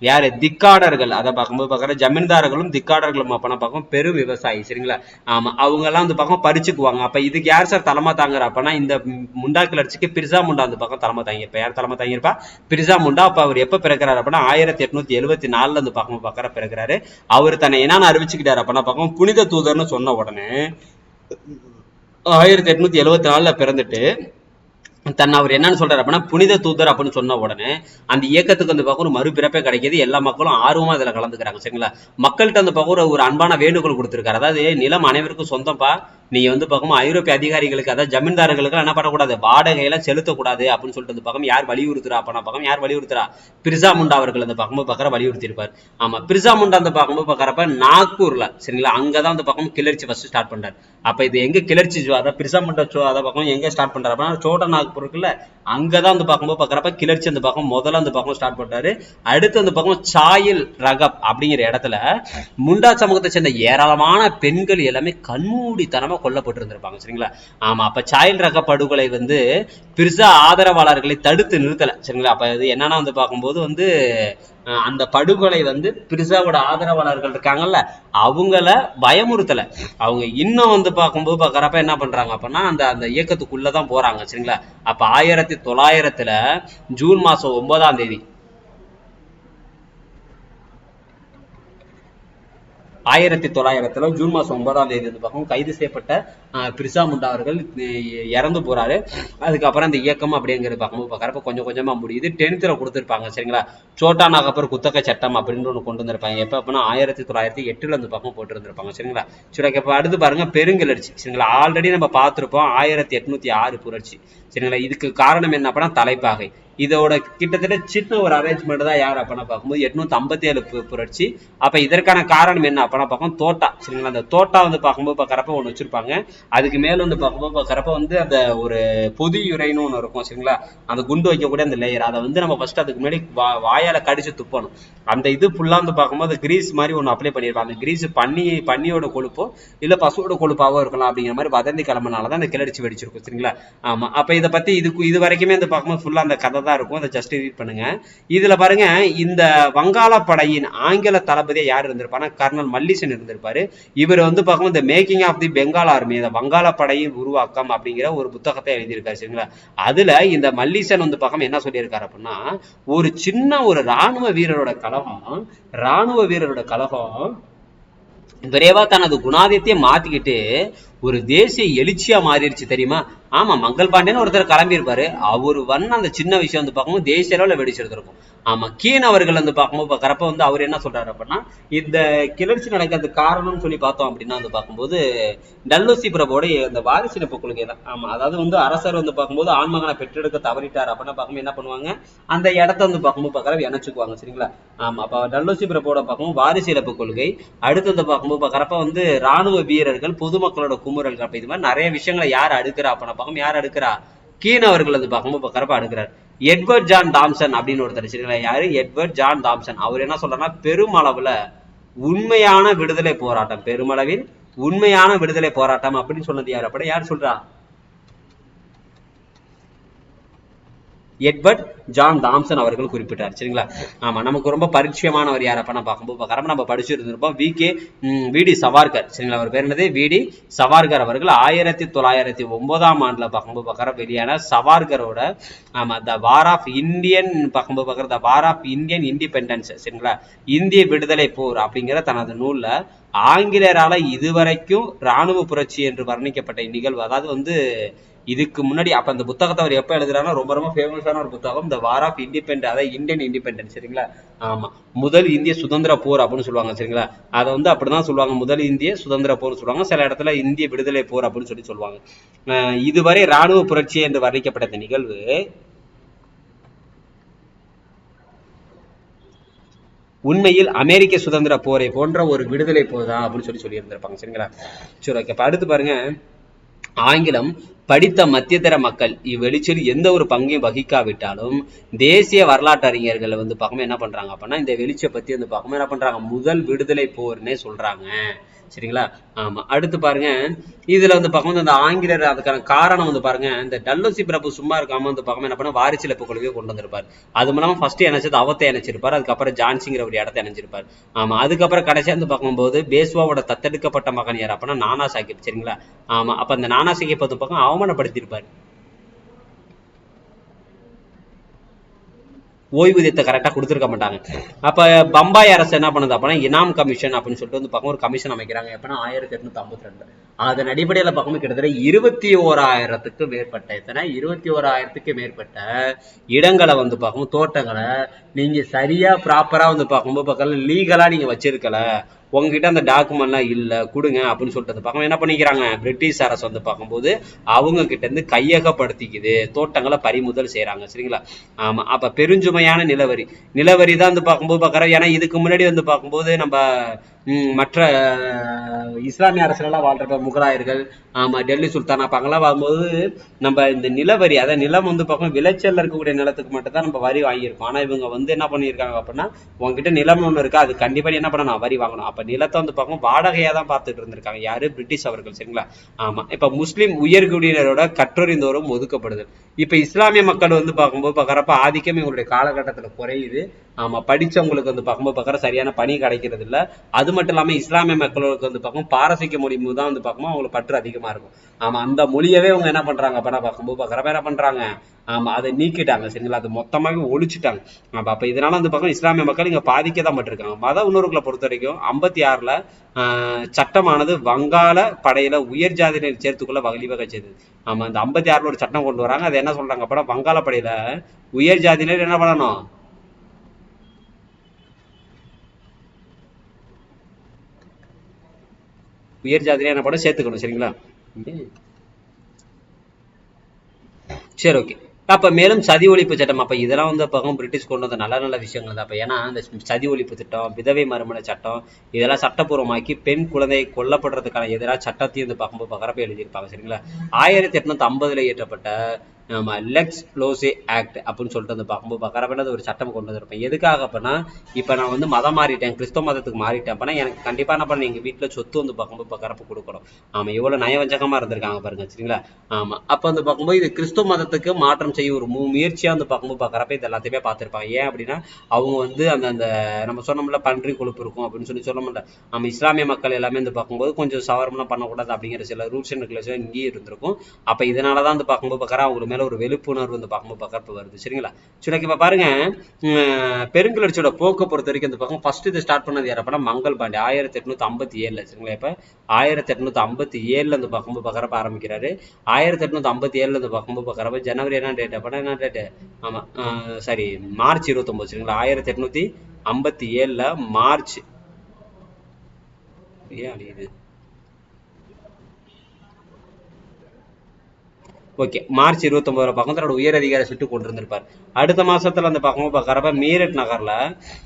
யாரு, திக்காடர்கள், அதை பார்க்கும்போது பார்க்கற ஜமீன்தாரர்களும் திக்காடர்களும் அப்பனா பார்க்கும் பெரும் விவசாயி, சரிங்களா. ஆமா. அவங்க எல்லாம் வந்து பக்கம் பறிச்சுக்குவாங்க. அப்ப இதுக்கு யார் சார் தலைமை தாங்குற அப்படின்னா இந்த முண்டா கிளர்ச்சிக்கு பிர்சா முண்டா அந்த பக்கம் தலைமை தாங்கியிருப்பா. யார் தலைமை தாங்கியிருப்பா, பிர்சா முண்டா. அப்ப அவர் எப்ப பிறக்கிறாரு அப்படின்னா 1874 அந்த பக்கம் பார்க்கற பிறக்கிறாரு. அவர் தன்னை என்னன்னு அறிவிச்சுக்கிட்டாரு அப்படின்னா பக்கம் புனித தூதர்னு சொன்ன உடனே 1874 பிறந்துட்டு தன்னை அவர் என்னன்னு சொல்றாரு அப்படின்னா புனித தூதர் அப்படின்னு சொன்ன உடனே அந்த இயக்கத்துக்கு வந்து பார்க்க ஒரு மறுபிறப்பே கிடைக்கிது. எல்லா மக்களும் ஆர்வமா இதுல கலந்துக்கிறாங்க, சரிங்களா. மக்கள்கிட்ட அந்த பார்க்க ஒரு அன்பான வேண்டுகோள் கொடுத்திருக்காரு. அதாவது நிலம் அனைவருக்கும் சொந்தப்பா, நீங்க வந்து பார்க்கும் ஐரோப்பிய அதிகாரிகளுக்கு, அதாவது ஜமீன்தாரர்களுக்கு என்ன பண்ணக்கூடாது, வாடகையில செலுத்தக்கூடாது அப்படின்னு சொல்லிட்டு வந்து பார்க்கும் யார் வலியுறுத்துறா அப்படின்னா பார்க்கும் யார் வலியுறுத்துறா, பிர்சா முண்டா அவர்கள் அந்த பார்க்கும்போது பார்க்கற வலியுறுத்தி இருப்பார். ஆமா. பிர்சா முண்டா அந்த பார்க்கும்போது பார்க்கறப்ப நாக்பூர்ல, சரிங்களா, அங்கதான் அந்த பக்கம் கிளர்ச்சி ஃபர்ஸ்ட் ஸ்டார்ட் பண்றாரு. அப்ப இது எங்க கிளர்ச்சி, அதாவது பிர்சா முண்டா அதை பக்கம் எங்க ஸ்டார்ட் பண்றாரு அப்படின்னா சோட்டா நாக்பூர் இருக்குல்ல, அங்கதான் வந்து பார்க்கும்போது பார்க்கறப்ப கிளர்ச்சி அந்த பக்கம் முதல்ல அந்த பக்கம் ஸ்டார்ட் பண்றாரு. அடுத்து அந்த பக்கம் சாயில் ரகப் அப்படிங்கிற இடத்துல முண்டா சமூகத்தை சேர்ந்த ஏராளமான பெண்கள் எல்லாமே கண்மூடித்தனமா கொல்லப்பட்டிருந்திருப்பாங்க, சரிங்களா. ஆமா. அப்ப சாயில் ரக படுகொலை வந்து பிர்சா ஆதரவாளர்களை தடுத்து நிறுத்தல, சரிங்களா. அப்ப இது என்னன்னா வந்து பார்க்கும்போது வந்து அந்த படுகொலை வந்து பிர்சாவோட ஆதரவாளர்கள் இருக்காங்கல்ல அவங்கள பயமுறுத்தல. அவங்க இன்னும் வந்து பார்க்கும்போது பார்க்கறப்ப என்ன பண்றாங்க அப்படின்னா அந்த இயக்கத்துக்குள்ளதான் போறாங்க, சரிங்களா. அப்ப 1900 ஜூன் மாசம் 9ஆம் தேதி 1900 ஜூன் மாசம் 9ஆம் தேதி வந்து பார்க்கும் கைது செய்யப்பட்ட பிர்சா முண்டா அவர்கள் இறந்து போறாரு. அதுக்கப்புறம் அந்த இயக்கம் அப்படிங்கிறது பார்க்கும்போது பார்க்கறப்ப கொஞ்சம் கொஞ்சமா முடியுது. 10th கொடுத்துருப்பாங்க, சரிங்களா. சோட்டா நாகப்பர் குத்தகை சட்டம் அப்படின்னு ஒன்று கொண்டு வந்திருப்பாங்க. எப்ப அப்படின்னா 1908 அந்த பக்கம் போட்டு இருந்திருப்பாங்க, சரிங்களா. சரி, இப்ப அடுத்து பாருங்க பெருங்கிளர்ச்சி, சரிங்களா. ஆல்ரெடி நம்ம பார்த்திருப்போம் 1806 புரட்சி, சரிங்களா. இதுக்கு காரணம் என்ன அப்படின்னா தலைப்பாகை. இதோட கிட்டத்தட்ட சின்ன ஒரு அரேஞ்ச்மெண்ட் தான் யார் அப்பனா பார்க்கும்போது 857 புரட்சி. அப்ப இதற்கான காரணம் என்ன அப்பனா பார்க்கும் தோட்டா, சரிங்களா? அந்த தோட்டா வந்து பார்க்கும்போது பார்க்கறப்ப ஒண்ணு வச்சிருப்பாங்க. அதுக்கு மேல வந்து பார்க்கும்போது பார்க்கறப்ப வந்து அந்த ஒரு பொதி உரைன்னு ஒண்ணு இருக்கும், சரிங்களா? அந்த குண்டு வைக்கக்கூடிய அந்த லேயர், அதை வந்து நம்ம ஃபர்ஸ்ட் அதுக்கு முன்னாடி வாயால கடிச்சு துப்பணும். அந்த இது ஃபுல்லா வந்து பார்க்கும்போது கிரீஸ் மாதிரி ஒண்ணு அப்ளை பண்ணிருப்பாங்க. அந்த கிரீஸ் பண்ணியோட கொழுப்போ இல்ல பசுவோட கொழுப்பாவோ இருக்கலாம் அப்படிங்கிற மாதிரி வதந்தி கிளம்பினாலதான் அந்த கிளர்ச்சி வெடிச்சிருக்கும், சரிங்களா? ஆமா. அப்ப இதை பத்தி இது வரைக்குமே வந்து பார்க்கும்போது ஃபுல்லா அந்த கதை தான் இருக்கும். அதை ஜஸ்ட் ரீட் பண்ணுங்க. இதுல பாருங்க, இந்த வங்காள படையின் ஆங்கில தளபதியா யார் இருந்திருப்பாருன்னா கர்னல் மல்லிசன் இருந்திருப்பாரு. இவர் வந்து பார்க்கும்போது இந்த making of the Bengal army, இந்த வங்காள படையின் உருவாக்கம் அப்படிங்கிற ஒரு புத்தகத்தை எழுதியிருக்காரு, சரிங்களா? அதுல இந்த மல்லிசன் வந்து பார்க்காம என்ன சொல்லியிருக்காரு அப்படின்னா, ஒரு சின்ன ஒரு ராணுவ வீரரோட கழகம் விரைவா தனது குணாதியத்தை மாத்திக்கிட்டு ஒரு தேசிய எழுச்சியா மாறிடுச்சு, தெரியுமா? ஆமா, மங்கள் பாண்டியன் ஒருத்தர் கிளம்பி இருப்பாரு. அவரு அந்த சின்ன விஷயம் வந்து பார்க்கும்போது தேசிய அளவுல வெடிச்சிருந்திருக்கும். ஆமா, கீன் அவர்கள் வந்து பார்க்கும்போது பார்க்கறப்ப வந்து அவர் என்ன சொல்றாரு அப்படின்னா, இந்த கிளர்ச்சி நடக்கிறது காரணம்னு சொல்லி பார்த்தோம் அப்படின்னா வந்து பார்க்கும்போது டல்ஹௌசி பிரபுவோட இந்த வாரிசிலப்பு கொள்கை தான். ஆமா, அதாவது வந்து அரசர் வந்து பார்க்கும்போது ஆண்மகனை பெற்றெடுக்க தவறிட்டார் அப்படின்னா பார்க்கும்போது என்ன பண்ணுவாங்க, அந்த இடத்த வந்து பார்க்கும்போது பார்க்கறப்ப இணைச்சுக்குவாங்க, சரிங்களா? ஆமா, அப்ப டல்ஹௌசி பிரபுவோட பார்க்கும்போது வாரிசிலப்பு கொள்கை, அடுத்தது பார்க்கும்போது பார்க்கறப்ப வந்து ராணுவ வீரர்கள், பொதுமக்களோட குமுறல்கள், அப்ப இது மாதிரி நிறைய விஷயங்களை யார் அடுக்கிறா அப்படின்னா பார்க்கும், யார் அடுக்கிறா? கீன் அவர்கள் வந்து பார்க்கும்போது பார்க்கறப்ப அடுக்கிறார். எட்வர்ட் ஜான் தாம்சன் அப்படின்னு ஒருத்தர், சரிங்களா? யாரு? Edward John Thomson. அவர் என்ன சொல்றாருன்னா, பெருமளவில் உண்மையான விடுதலை போராட்டம் அப்படின்னு சொன்னது யார் அப்படி யார் சொல்றா? எட்வர்ட் ஜான் தாம்சன் அவர்கள் குறிப்பிட்டார், சரிங்களா? ஆமா, நமக்கு ரொம்ப பரிச்சயமானவர் யார் அப்ப பார்க்கும்போது நம்ம படிச்சிருந்திருப்போம், வி.டி. சவார்கர், சரிங்களா? அவர் பேர் என்னது? வி.டி. சவார்கர் அவர்கள் 1909 ஆண்டுல பார்க்கும்போது வெளியான சவார்கரோட the war of Indian the war of Indian independence, சரிங்களா? இந்திய விடுதலை போர் அப்படிங்கிற தனது நூல்ல ஆங்கிலேயரால இதுவரைக்கும் ராணுவ புரட்சி என்று வர்ணிக்கப்பட்ட இந்நிகழ்வு, அதாவது வந்து இதுக்கு முன்னாடி அப்ப அந்த புத்தகத்தை அவர் எப்ப எழுதுறாருன்னா ரொம்ப ரொம்ப ஃபேமஸான ஒரு புத்தகம், த வார் ஆஃப் இண்டிபெண்டன்ஸ், அதாவது இந்தியன் இண்டிபெண்டன்ஸ், சரிங்களா? ஆமா, முதல் இந்திய சுதந்திர போர் அப்படின்னு சொல்லுவாங்க, சரிங்களா? அதை வந்து அப்படிதான் சொல்லுவாங்க, முதல் இந்திய சுதந்திர போர் சொல்லுவாங்க. சில இடத்துல இந்திய விடுதலை போர் அப்படின்னு சொல்லுவாங்க. இதுவரை ராணுவ புரட்சி என்று வர்ணிக்கப்பட்ட இந்த நிகழ்வு உண்மையில் அமெரிக்க சுதந்திர போரை போன்ற ஒரு விடுதலை போர் தான் அப்படின்னு சொல்லி இருந்திருப்பாங்க, சரிங்களா? சரி, ஓகே. அடுத்து பாருங்க, ஆங்கிலம் படித்த மத்தியதர மக்கள் இவ்வெளிச்சில் எந்த ஒரு பங்கையும் வகிக்காவிட்டாலும் தேசிய வரலாற்று அறிஞர்கள் வந்து பார்க்கும்போது என்ன பண்றாங்க அப்படின்னா, இந்த வெளிச்சை பத்தி வந்து பார்க்கும்போது என்ன பண்றாங்க, முதல் விடுதலை போர்னே சொல்றாங்க, சரிங்களா? ஆமா, அடுத்து பாருங்க, இதுல வந்து பார்க்கும்போது அந்த ஆங்கிலேயர் அதுக்கான காரணம் வந்து பாருங்க, இந்த டல்ஹௌசி பிரபு சும்மா இருக்காம வந்து பார்க்கும்போது என்ன பண்ண வாரிசிலப்பு கொள்கையை கொண்டு வந்திருப்பாரு. அது மூலமா ஃபர்ஸ்ட் இணைச்சது அவத்தை இணைச்சிருப்பாரு, அதுக்கப்புறம் ஜான்சிங்கிற ஒரு இடத்தை இணைஞ்சிருப்பாரு. ஆமா, அதுக்கப்புறம் கடைசியா வந்து பார்க்கும்போது பேஸ்வாவோட தத்தெடுக்கப்பட்ட மகன் யார் அப்படின்னா நானா சாஹிப், சரிங்களா? ஆமா, அப்ப அந்த நானா சாஹிப் வந்து பக்கம் அவமானப்படுத்தியிருப்பாரு. ஓய்வூதியத்தை கரெக்டா கொடுத்துருக்க மாட்டாங்க. அப்ப பம்பாய் அரசு என்ன பண்ணுது அப்படின்னா இனாம் கமிஷன் அப்படின்னு சொல்லிட்டு வந்து பார்க்கும் ஒரு கமிஷன் அமைக்கிறாங்க. எப்படின்னா 1852. அதன் அடிப்படையில பார்க்கும்போது கிட்டத்தட்ட 21,000க்கு மேற்பட்ட இடங்களை வந்து பார்க்கும்போது தோட்டங்களை நீங்க சரியா ப்ராப்பரா வந்து பார்க்கும்போது பார்க்கல லீகலா நீங்க வச்சிருக்கல, உங்ககிட்ட அந்த டாக்குமெண்ட்லாம் இல்லை கொடுங்க அப்படின்னு சொல்லிட்டு பார்க்கணும் என்ன பண்ணிக்கிறாங்க, பிரிட்டிஷ் அரசு வந்து பார்க்கும்போது அவங்க கிட்ட இருந்து கையகப்படுத்திக்குது, தோட்டங்களை பறிமுதல் செய்யறாங்க, சரிங்களா? ஆமா, அப்ப பெருஞ்சுமையான நிலவரி தான் வந்து பார்க்கும்போது பார்க்கறோம். ஏன்னா இதுக்கு முன்னாடி வந்து பார்க்கும்போது நம்ம மற்ற இஸ்லாமிய அரசுலாம் வாழ்றப்ப முகலாயர்கள், ஆமா, டெல்லி சுல்தான், அப்ப அங்கெல்லாம் வரும்போது நம்ம இந்த நிலவரி, அதாவது நிலம் வந்து பார்க்கணும் விளைச்சல் இருக்கக்கூடிய நிலத்துக்கு மட்டும் தான் நம்ம வரி வாங்கியிருக்கோம். ஆனா இவங்க வந்து என்ன பண்ணியிருக்காங்க அப்படின்னா, உங்ககிட்ட நிலம் ஒண்ணு இருக்கா, அது கண்டிப்பா என்ன பண்ணணும், வரி வாங்கணும். அப்ப நிலத்தை வந்து பார்க்கணும் வாடகையா தான் பார்த்துட்டு இருந்திருக்காங்க யாரு, பிரிட்டிஷ் அவர்கள், சரிங்களா? ஆமா, இப்ப முஸ்லிம் உயர்குடியினரோட கற்றறிந்தோரும் ஒதுக்கப்படுது. இப்ப இஸ்லாமிய மக்கள் வந்து பார்க்கும்போது பார்க்கறப்ப ஆதிக்கம் இவங்களுடைய காலகட்டத்துல குறையுது. ஆமா, படிச்சவங்களுக்கு வந்து பார்க்கும்போது பார்க்கற சரியான பணி கிடைக்கிறது இல்ல. அது மட்டும் இல்லாம இஸ்லாமிய மக்களுக்கு வந்து பார்க்கும் பாரசீக மொழி தான் வந்து பார்க்கும்போது அவங்களுக்கு பற்று அதிகமா இருக்கும். ஆமா, அந்த மொழியவே அவங்க என்ன பண்றாங்க அப்ப பார்க்கும்போது பார்க்கறப்ப என்ன பண்றாங்க, ஆமா, அதை நீக்கிட்டாங்க, சரிங்களா? அது மொத்தமாவே ஒழிச்சுட்டாங்க. அப்ப இதனால வந்து பார்க்கும் இஸ்லாமிய மக்கள் இங்க பாதிக்கதான் பட்டிருக்காங்க. மத உணர்வுகளை பொறுத்த வரைக்கும் 56ல சட்டமானது வங்காள படையில உயர் ஜாதியினர் சேர்த்துக்குள்ள வழிவகை செய்தது. ஆமா, இந்த 56ல ஒரு சட்டம் கொண்டு வராங்க. அது என்ன சொல்றாங்க அப்ப வங்காள படையில உயர் ஜாதியினர் என்ன பண்ணணும், உயர் ஜாதியில என்ன பண்ண சேர்த்துக்கணும், சரிங்களா? சரி, ஓகே. அப்ப மேலும் சதி ஒழிப்பு சட்டம். அப்ப இதெல்லாம் வந்து பக்கம் பிரிட்டிஷ் கொண்டு வந்த நல்ல நல்ல விஷயங்கள் தான். அப்ப ஏன்னா இந்த சதி ஒழிப்பு திட்டம், விதவை மறுமண சட்டம், இதெல்லாம் சட்டப்பூர்வமாக்கி பெண் குழந்தை கொல்லப்படுறதுக்கான எதிராக சட்டத்தையும் இந்த பக்கம் பகரப்ப எழுதியிருப்பாங்க. சரிங்களா? 1850 இயற்றப்பட்ட லெக்ஸ் லோசே ஆக்ட் அப்படின்னு சொல்லிட்டு வந்து பார்க்கும்போது பகரப்ப ஒரு சட்டம் கொண்டு வந்திருப்பேன். எதுக்காக அப்படின்னா, இப்ப நான் வந்து மதம் மாறிட்டேன், கிறிஸ்தவ மதத்துக்கு மாறிட்டேன் அப்படின்னா எனக்கு கண்டிப்பா என்ன பண்ண எங்க வீட்டுல சொத்து வந்து பார்க்கும்போது பகரப்ப கொடுக்கணும். ஆமா, எவ்வளவு நயவஞ்சகமா இருந்திருக்காங்க பாருங்க. சரிங்களா? ஆமா, அப்ப வந்து பார்க்கும்போது இது கிறிஸ்துவ மதத்துக்கு மாற்றம் செய்ய ஒரு முயற்சியா வந்து பார்க்கும்போது பார்க்கறப்ப இது எல்லாத்தையுமே பார்த்திருப்பாங்க. ஏன் அப்படின்னா, அவங்க வந்து அந்த அந்த நம்ம சொன்னோம்ல பன்றி கொழுப்பு இருக்கும் அப்படின்னு சொன்னோம்ல, நம்ம இஸ்லாமிய மக்கள் எல்லாமே வந்து பார்க்கும்போது கொஞ்சம் சவரம்லாம் பண்ணக்கூடாது அப்படிங்கிற சில ரூல்ஸ் அண்ட் ரெகுலேஷன் இங்கேயும் இருந்திருக்கும். அப்ப இதனாலதான் வந்து பார்க்கும்போது பார்க்கறா அவங்க மேல ஒரு வெறுப்புணர்வு வந்து பார்க்கும்போது பார்க்கறப்ப வருது. சரிங்களா? சரி, இப்ப பாருங்க, பெருங்கிளர்ச்சியோட போக்க பொறுத்த வரைக்கும் இந்த பக்கம் ஃபர்ஸ்ட் இது ஸ்டார்ட் பண்ணது யார் அப்படின்னா மங்கள் பாண்டே 1857. சரிங்களா? இப்ப 1857 இந்த பார்க்கும்போது பார்க்கறப்ப ஆரம்பிக்கிறாரு. 1857 இருந்து பார்க்கும்போது பார்க்கறப்ப ஜனவரி என்ன டேட் அப்படின்னா என்ன டேட்டு? ஆமா, சாரி, மார்ச் 29. சரிங்களா? 1857 மார்ச். ஏன் அழியுது? ஓகே, மார்ச் 29 பக்கம் தன்னோட உயர் அதிகாரி சுட்டு கொண்டிருந்திருப்பார். அடுத்த மாசத்துல அந்த பக்கமும் பார்க்கறப்ப மீரட் நகர்ல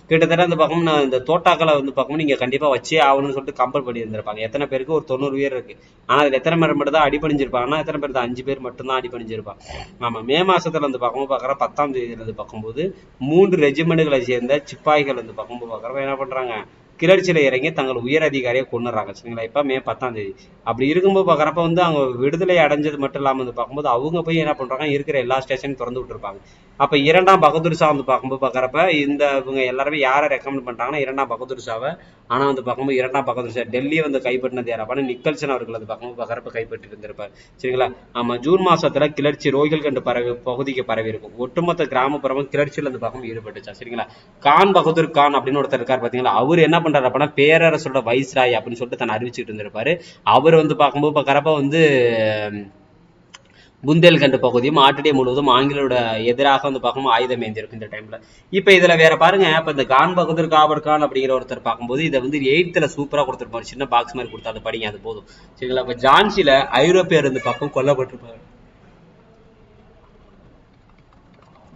கிட்டத்தட்ட அந்த பக்கம் இந்த தோட்டாக்களை வந்து பக்கமும் நீங்க கண்டிப்பா வச்சே ஆகணும்னு சொல்லிட்டு கம்பல் பண்ணி இருந்திருப்பாங்க. எத்தனை பேருக்கு? ஒரு 90 பேர் இருக்கு. ஆனா அதுல எத்தனை பேர் மட்டும் தான் அடிபணிஞ்சிருப்பாங்கன்னா எத்தனை பேர் தான்? 5 பேர் மட்டும் தான் அடிபணிஞ்சிருப்பாங்க. ஆமா, மே மாசத்துல அந்த பக்கமும் பார்க்கற 10ஆம் தேதியில இருந்து பார்க்கும்போது 3 ரெஜிமெண்ட்களை சேர்ந்த சிப்பாய்கள் வந்து பக்கமும் பார்க்கறப்ப என்ன பண்றாங்க? கிளர்ச்சியில இறங்கி தங்கள் உயர் அதிகாரியை கொண்டுறாங்க. சரிங்களா? இப்ப மே 10ஆம் தேதி. அப்படி இருக்கும்போது பார்க்கறப்ப வந்து அவங்க விடுதலை அடைஞ்சது மட்டும் இல்லாம வந்து பார்க்கும்போது அவங்க போய் என்ன பண்றாங்க? இருக்கிற எல்லா ஸ்டேஷனையும் திறந்து விட்டுருப்பாங்க. அப்ப 2ஆம் பகதூர் ஷா வந்து பார்க்கும்போது பார்க்கறப்ப இந்த இவங்க எல்லாருமே யாரை ரெக்கமெண்ட் பண்றாங்கன்னா 2ஆம் பகதூர் ஷாவை. ஆனா வந்து பார்க்கும்போது 2ஆம் பகதூர் ஷா டெல்லியை வந்து கைப்பற்றினது யார் அப்படின்னா நிக்கல்சன் அவர்கள் வந்து பார்க்கும்போது பார்க்கறப்ப கைப்பற்றி இருந்திருப்பார். சரிங்களா? ஆமா, ஜூன் மாசத்துல கிளர்ச்சி ரோஹில்கண்ட் பகுதிக்கு பரவி இருக்கும். ஒட்டுமொத்த கிராமப்புறமும் கிளர்ச்சியில் வந்து பார்க்கும் ஈடுபட்டுச்சா. சரிங்களா? கான் பகதூர் கான் அப்படின்னு ஒருத்தர் இருக்கார் பாத்தீங்களா? அவர் என்ன பண்றாரு அப்படின்னா பேரரசோட வைஸ்ராய் அப்படின்னு சொல்லிட்டு தன்னை அறிவிச்சுட்டு இருந்திருப்பாரு. அவர் வந்து பார்க்கும்போது பார்க்கறப்ப வந்து புந்தேல்கண்ட் பகுதியும் ஆட்டிடே முழுவதும் ஆங்கிலோட எதிராக வந்து பார்க்கும்போது ஆயுதம் ஏந்திருக்கும் இந்த டைம்ல. இப்ப இதுல வேற பாருங்க, இப்ப இந்த கான் பகதூர் காபர் கான் அப்படிங்கிற ஒருத்தர் பார்க்கும்போது இதை வந்து 8th சூப்பரா கொடுத்திருப்பாரு. சின்ன பாக்ஸ் மாதிரி கொடுத்தா அதை படிங்க, அது போதும். சரிங்களா? இப்ப ஜான்சில ஐரோப்பியர் இந்த பக்கம் கொல்லப்பட்டிருப்பாரு.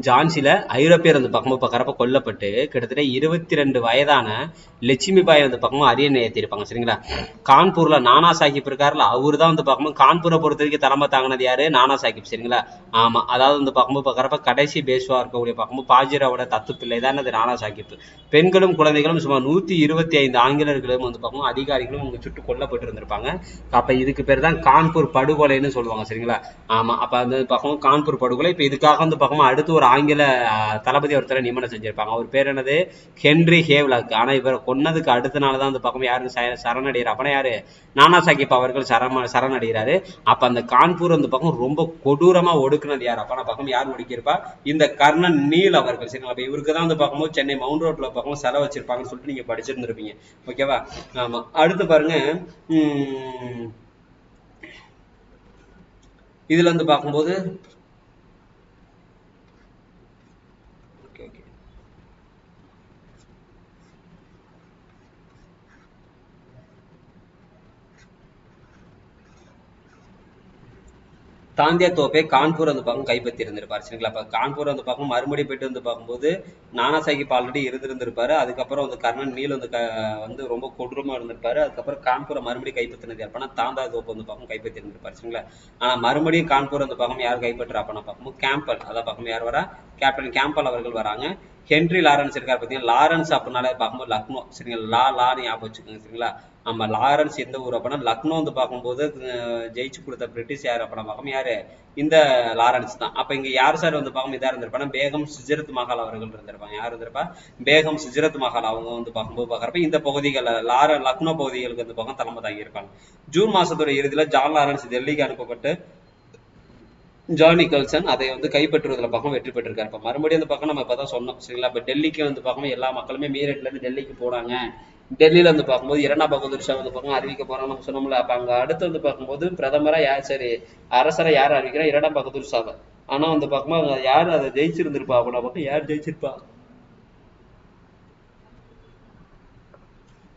ஜான்சில ஐரோப்பியர் அந்த பக்கமும் பார்க்கறப்ப கொல்லப்பட்டு கிட்டத்தட்ட 22 வயதான லட்சுமி பாய் வந்து பக்கமும் அரியணை ஏற்றிருப்பாங்க. சரிங்களா? கான்பூர்ல நானா சாஹிப் இருக்காருல, அவரு தான் வந்து பார்க்கும்போது கான்பூரை பொறுத்த வரைக்கும் தலைமை தாங்கினது யாரு? நானா சாஹிப். சரிங்களா? ஆமா, அதாவது வந்து பார்க்கும்போது பார்க்கறப்ப கடைசி பேஷ்வா இருக்கக்கூடிய பார்க்கும்போது பாஜிராவோட தத்து பிள்ளை தான் அது நானா சாஹிப். பெண்களும் குழந்தைகளும் சுமார் 125 ஆங்கிலேயர்களும் வந்து பார்க்கும்போது அதிகாரிகளும் இங்க சுட்டு கொல்லப்பட்டு இருந்திருப்பாங்க. அப்ப இதுக்கு பேர் தான் கான்பூர் படுகொலைன்னு சொல்லுவாங்க. சரிங்களா? ஆமா, அப்ப அந்த பக்கம் கான்பூர் படுகொலை. இப்ப இதுக்காக வந்து பக்கம் அடுத்து ஒரு ஆங்கில தளபதி ஒருத்தரை நியமனம் செஞ்சிருப்பாங்க. அவர் பேர் என்னது? Henry Havelock. ஆனா இவரை கொன்னதுக்கு அடுத்த நாள் தான் அந்த பக்கம் யாரு சரணடைகிறார் அப்படின்னா யாரு? நானா சாஹிப் அவர்கள் சரணடைகிறாரு. அப்ப அந்த கான்பூர் அந்த பக்கம் ரொம்ப கொடூரமா ஒடுக்குனது யார் அப்ப பக்கம் யார் ஒடுக்கியிருப்பா? இந்த கர்ணன் நீல் அவர்கள். சரிங்களா? அப்ப இவருக்கு தான் வந்து பார்க்கும்போது சென்னை மவுண்ட் ரோட்ல பக்கம் செலவு வச்சிருப்பாங்கன்னு சொல்லிட்டு நீங்க படிச்சிருந்திருப்பீங்க. ஓகேவா? ஆமா, அடுத்து பாருங்க, இதுல வந்து பார்க்கும்போது தாந்தியா தோப்பை கான்பூர் அந்த பக்கம் கைப்பற்றி இருந்திருப்பாரு. சரிங்களா? அப்ப கான்பூர் அந்த பக்கம் மறுபடியும் போயிட்டு வந்து பார்க்கும்போது நானா சாஹிப் ஆல்ரெடி இருந்திருந்திருப்பாரு. அதுக்கப்புறம் வந்து கர்ணன் நீல் வந்து வந்து ரொம்ப கொடூரமா இருந்திருப்பாரு. அதுக்கப்புறம் கான்பூரை மறுபடியும் கைப்பற்றினது அப்பனா தாந்தா தோப்பு அந்த பக்கம் கைப்பற்றி இருந்திருப்பாரு. சரிங்களா? ஆனா மறுபடியும் கான்பூர் அந்த பக்கம் யார் கைப்பற்றா அப்பனா பார்க்கும்போது கேம்பல். அதான் பக்கம் யார் வரா? கேப்டன் கேம்பல் அவர்கள் வராங்க. ஹென்ரி லாரன்ஸ் இருக்காரு பார்த்தீங்கன்னா, லாரன்ஸ் அப்படின்னாலே பார்க்கும்போது லக்னோ. சரிங்களா? லான்னு ஞாபகம் வச்சுக்கோங்க. சரிங்களா? ஆமா, லாரன்ஸ் எந்த ஊர் அப்படின்னா லக்னோ வந்து பார்க்கும்போது ஜெயிச்சு கொடுத்த பிரிட்டிஷ் யார் அப்படின்னா பார்க்கும் யாரு? இந்த லாரன்ஸ் தான். அப்ப இங்க யார் சார் வந்து பார்க்கும் இதா இருந்திருப்பாங்க? பேகம் சுஜரத் மஹால் அவர்கள் இருந்திருப்பாங்க. யார் இருந்திருப்பா? பேகம் சுஜரத் மஹால் அவங்க வந்து பார்க்கும்போது பார்க்கறப்ப இந்த பகுதிகள் லக்னோ பகுதிகளுக்கு வந்து பக்கம் தலைமை தாங்கி இருப்பாங்க. ஜூன் மாசத்தோட இறுதியில ஜான் லாரன்ஸ் டெல்லிக்கு அனுப்பப்பட்டு ஜான் நிக்கல்சன் அதை வந்து கைப்பற்றுவதில் பக்கம் வெற்றி பெற்றிருக்காரு. இப்ப மறுபடியும் அந்த பக்கம் நம்ம இப்பதான் சொன்னோம். சரிங்களா? இப்ப டெல்லிக்கு வந்து பார்க்கும்போது எல்லா மக்களுமே மீரட்ல இருந்து டெல்லிக்கு போனாங்க. டெல்லியில வந்து பார்க்கும்போது 2ஆம் பகதூர் ஷா வந்து பக்கம் அறிவிக்க போறான்னு நம்ம சொன்னோம்ல. அப்ப அங்க அடுத்து வந்து பார்க்கும்போது பிரதமரா யார்? சரி, அரசரை யார் அறிவிக்கிறா? 2ஆம் பகதூர் ஷா தான். ஆனா வந்து பார்க்கும்போது யாரு அதை ஜெயிச்சிருந்திருப்பா அப்படின்னா பக்கம் யார் ஜெயிச்சிருப்பா?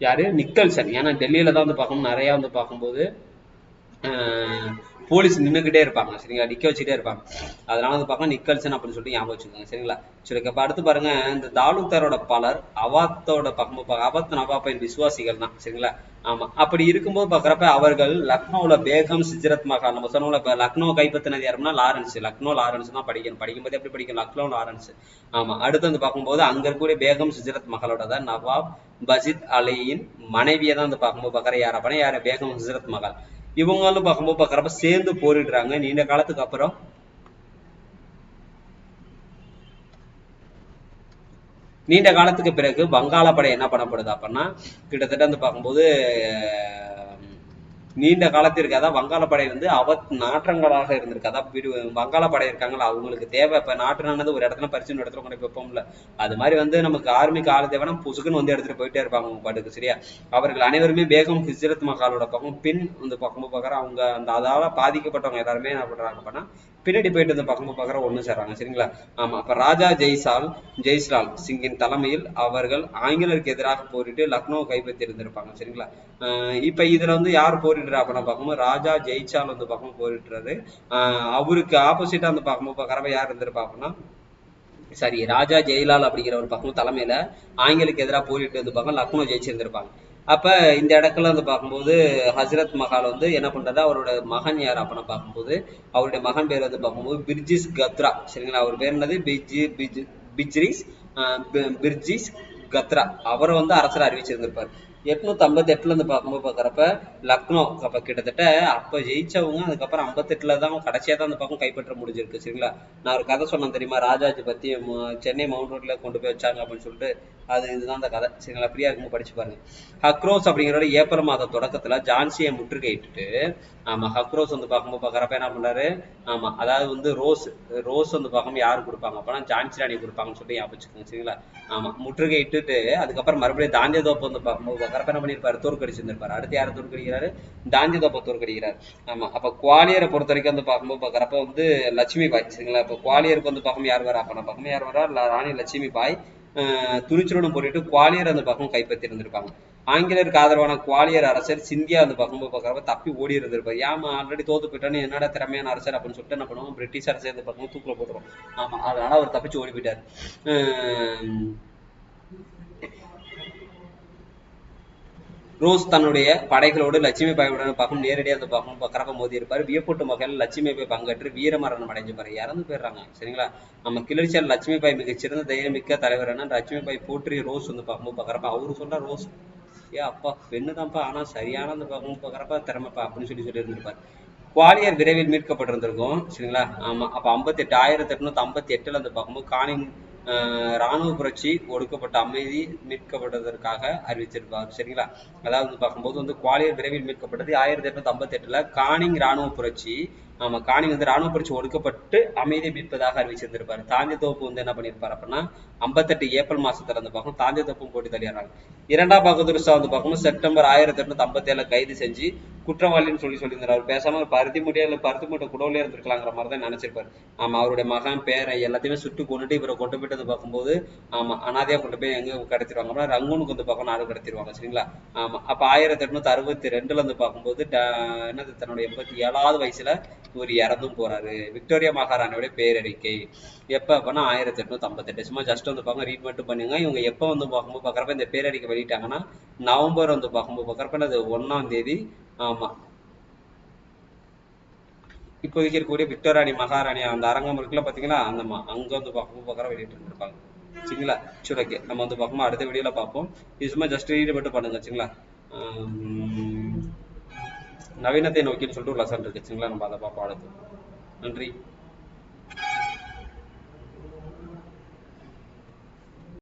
யாரு? நிக்கல்சன். ஏன்னா டெல்லியில தான் வந்து பார்க்கணும் நிறைய வந்து பார்க்கும்போது போலீஸ் நின்றுகிட்டே இருப்பாங்க சரிங்களா, நிக்க வச்சுட்டே இருப்பாங்க. அதனால வந்து பார்க்க நிக்கல்சன் அப்படின்னு சொல்லிட்டு ஞாபகம் வச்சுக்கோங்க சரிங்களா. சரி, அப்ப அடுத்து பாருங்க, இந்த தாலூத்தாரோட பலர் அவாத்தோட அவாத் நவாபின் விசுவாசிகள் தான் சரிங்களா. ஆமா, அப்படி இருக்கும்போது பாக்குறப்ப அவர்கள் லக்னோல பேகம் சிஜ்ரத் மஹால், நம்ம சொன்னோம்ல இப்ப லக்னோ கைப்பற்றினது யாருன்னா லாரன்ஸ், லக்னோ லாரன்ஸ் தான் படிக்கணும், படிக்கும்போது எப்படி படிக்கணும், லக்னோ லாரன்ஸ். ஆமா, அடுத்து வந்து பார்க்கும்போது அங்க இருக்கக்கூடிய பேகம் சிஜ்ரத் மஹாலோட தான் நவாப் பஜித் அலியின் மனைவியை தான் வந்து பார்க்கும்போது பாக்குற யார் அப்படின்னா யாரு, பேகம் சிஜ்ரத் மஹால். இவங்களும் பார்க்கும்போது பாக்குறப்ப சேர்ந்து போரிடுறாங்க நீண்ட காலத்துக்கு அப்புறம். நீண்ட காலத்துக்கு பிறகு வங்காள படை என்ன பண்ணப்படுது அப்படின்னா கிட்டத்தட்ட வந்து பார்க்கும்போது நீண்ட காலத்திற்கு, அதாவது வங்காள படை வந்து நாற்றங்களாக இருந்திருக்கு. அதாவது வங்காள படை இருக்காங்களா, அவங்களுக்கு தேவை இப்ப நாட்டுனானது ஒரு இடத்துல பறிச்சு ஒரு இடத்துல கொண்டு போய் வைப்போம்ல, அது மாதிரி வந்து நமக்கு ஆர்மிக்கு ஆள் தேவைன்னா புசுக்குன்னு வந்து எடுத்துட்டு போயிட்டே இருப்பாங்க அவங்க பாட்டுக்கு சரியா. அவர்கள் அனைவருமே பேகம் ஹிஜ்ரத் மஹாலோட பக்கம் பின் வந்து பார்க்கும்போது பாக்குற அவங்க அந்த அதால பாதிக்கப்பட்டவங்க எல்லாருமே என்ன பண்றாங்க அப்படின்னா பின்னாடி போயிட்டு வந்து பார்க்கும்போது பாக்குற ஒண்ணு சேர்றாங்க சரிங்களா. ஆமா, அப்ப ராஜா ஜெய்ஸ்லால் சிங்கின் தலைமையில் அவர்கள் ஆங்கிலருக்கு எதிராக போரிட்டு லக்னோவை கைப்பற்றி இருந்திருப்பாங்க சரிங்களா. இப்ப இதுல வந்து யார் போரிடுறா அப்படின்னா பார்க்கும்போது ராஜா ஜெய்சால் வந்து பார்க்கும்போது போரிடுறாரு. அவருக்கு ஆப்போசிட்டா வந்து பார்க்கும்போது பாக்குறப்ப யார் இருந்திருப்பா அப்படின்னா சரி ராஜா ஜெயலால் அப்படிங்கிற ஒரு பக்கம் தலைமையில ஆங்கிலுக்கு எதிராக போரிட்டு இருந்திருப்பாங்க, லக்னோ ஜெயிச்சிருந்திருப்பாங்க. அப்ப இந்த இடத்துல வந்து பார்க்கும்போது ஹசரத் மஹால் வந்து என்ன பண்றது, அவரோட மகன் யார் அப்படின்னு பார்க்கும்போது அவருடைய மகன் பேர் வந்து பார்க்கும்போது பிர்ஜிஸ் கத்ரா சரிங்களா. அவர் பேர் என்னது, பிர்ஜிஸ் கத்ரா. அவரை வந்து அரசர் அறிவிச்சிருந்திருப்பார். 858 இருந்து பார்க்கும்போது பாக்குறப்ப லக்னோ அப்ப கிட்டத்தட்ட அப்ப ஜெயிச்சவங்க அதுக்கப்புறம் 58 தான் கடைசியா தான் அந்த பக்கம் கைப்பற்ற முடிஞ்சிருக்கு சரிங்களா. நான் ஒரு கதை சொன்னேன் தெரியுமா, ராஜாஜி பத்தி சென்னை மவுண்ட் ரோட்ல கொண்டு போய் வச்சாங்க அப்படின்னு சொல்லிட்டு, இதுதான் அந்த கதை சரிங்களா. ஃப்ரீயா இருக்கும்போது படிச்சு பாருங்க. ஹக்ரோஸ் அப்படிங்கிற ஏப்ரல் மாத தொடக்கத்துல ஜான்சியை முற்றுகையிட்டு, ஆமா ஹக்ரோஸ் வந்து பார்க்கும்போது பாக்குறப்ப என்ன பண்றாரு, ஆமா அதாவது வந்து ரோஸ் வந்து பார்க்கும்போது யாரு கொடுப்பாங்க அப்படின்னா ஜான்சி ராணி கொடுப்பாங்கன்னு சொல்லி ஞாபகம் சரிங்களா. ஆமா, முற்றுகையிட்டுட்டு அதுக்கப்புறம் மறுபடியும் தாந்திய தோப்பு வந்து பார்க்கும்போது கரப்ப என்ன பண்ணிருப்பாரு, தோற்கடிச்சிருந்திருப்பாரு. அடுத்து யாரை தோற்கடிக்கிறாரு, தாந்திய தோப்பை தோற்கடிக்கிறார். ஆமா, அப்ப குவாலியரை பொறுத்த வரைக்கும் வந்து பார்க்கும்போது பாக்குறப்ப வந்து லட்சுமி பாய் சரிங்களா. இப்ப குவாலியருக்கு வந்து பார்க்கும் யார் வரா அப்ப பார்க்கும் யார் வரா, ராணி லட்சுமி பாய் துணிச்சலுடன் போரிட்டு குவாலியர் அந்த பக்கம் கைப்பற்றி இருந்திருப்பாங்க. ஆங்கிலேயருக்கு ஆதரவான குவாலியர் அரசர் சிந்தியா அந்த பக்கம் பாக்குறப்ப தப்பி ஓடி இருந்திருப்பாரு. ஏமா ஆல்ரெடி தோத்து போயிட்டான்னு, என்னடா திறமையான அரசர் அப்படின்னு சொல்லிட்டு என்ன பண்ணுவோம், பிரிட்டிஷ் அரசர் இந்த பக்கம் தூக்குல போட்டுரும். ஆமா, அதனால அவர் தப்பிச்சு ஓடி போயிட்டாரு. ரோஸ் தன்னுடைய படைகளோடு லட்சுமி பாயுடன் பார்க்கும் நேரடியாக அந்த பார்க்கும் கரப்ப மோதி இருப்பாரு. வியப்பூட்டும் வகையில் லட்சுமி பாய் பங்கேற்று வீரமரணம் அடைஞ்சுப்பாரு, இறந்து போயிடுறாங்க சரிங்களா. நம்ம கிளர்ச்சியாளர் லட்சுமி பாய் மிகச்சிறந்த தைரியமிக்க தலைவர் என்ன, லட்சுமி பாய் போற்றி ரோஸ் வந்து பார்க்கும்போது பாக்குறப்ப அவரு சொல்ற ரோஸ் அப்பா பெண்ணுதான்ப்பா, ஆனா சரியான அந்த பார்க்கும்போது பாக்குறப்ப திறமைப்பா அப்படின்னு சொல்லி இருந்திருப்பாரு. குவாலியர் விரைவில் மீட்கப்பட்டிருந்திருக்கும் சரிங்களா. ஆமா, அப்ப 1858 அந்த பார்க்கும்போது காணின் இராணுவ புரட்சி ஒடுக்கப்பட்ட அமைதி மீட்கப்பட்டதற்காக அறிவிச்சிருப்பார் சரிங்களா. அதாவது பார்க்கும்போது வந்து குவாலியர் விரைவில் மீட்கப்பட்டது 1858 காணிங் இராணுவ புரட்சி. ஆமா, காணிங் வந்து இராணுவ புரட்சி ஒடுக்கப்பட்டு அமைதியை மீட்பதாக அறிவிச்சிருந்திருப்பாரு. தாந்திய தோப்பு வந்து என்ன பண்ணிருப்பாரு அப்படின்னா 58 ஏப்ரல் மாசத்துல வந்து பார்க்கும் தாந்திய தோப்பும் போட்டு தள்ளிடுறாங்க. இரண்டாம் பகதூர் ஷா வந்து பார்க்கும்போது செப்டம்பர் 1857 கைது செஞ்சு குற்றவாளின்னு சொல்லியிருந்தாரு. அவர் பேசாம பருத்தி மூட்டை குடவுல இருந்திருக்கலாங்கிற மாதிரி தான் நினைச்சிருப்பாரு. ஆமா, அவருடைய மகன் பேரை எல்லாத்தையுமே சுட்டு கொண்டுட்டு இவரை கொண்டு போயிட்டு பார்க்கும்போது ஆமா அனாதையா கொண்டு போய் எங்க கடத்திடுவாங்க அப்படின்னா ரங்கூனுக்கு வந்து பார்க்க நாடு கடத்திடுவாங்க சரிங்களா. ஆமா, அப்ப 1862 வந்து பார்க்கும்போது என்னது தன்னுடைய 87வது வயசுல இவர் இறந்தும் போறாரு. விக்டோரியா மகாராணியோட பேரறிக்கை எப்ப அப்படின்னா 1858. சும்மா ஜஸ்ட் வந்து பார்க்க ரீட் மட்டும் பண்ணுங்க. இவங்க எப்ப வந்து பார்க்கும்போது பாக்குறப்ப இந்த பேரறிக்கை வெளியிட்டாங்கன்னா நவம்பர் வந்து பார்க்கும்போது பாக்குறப்ப அது 1ஆம் தேதி. ஆமா, இப்போதைக்கு இருக்கக்கூடிய விக்டோராணி மகாராணி அந்த அரங்கம் இருக்குல்ல பாத்தீங்களா, அந்த அங்க வந்து பார்க்கும்போது வெளியிட்டு இருந்திருப்பாங்க சரிங்களா. சரி, ஓகே, நம்ம வந்து பார்க்கும்போது அடுத்த வீடியோல பார்ப்போம். இது சும்மா ஜஸ்ட் ரீட் மட்டும் பண்ணுங்க சரிங்களா. நவீனத்தை நோக்கின்னு சொல்லிட்டு ஒரு லெசன் இருக்கு சரிங்களா, நம்ம அதை பார்ப்போம் அடுத்து. நன்றி.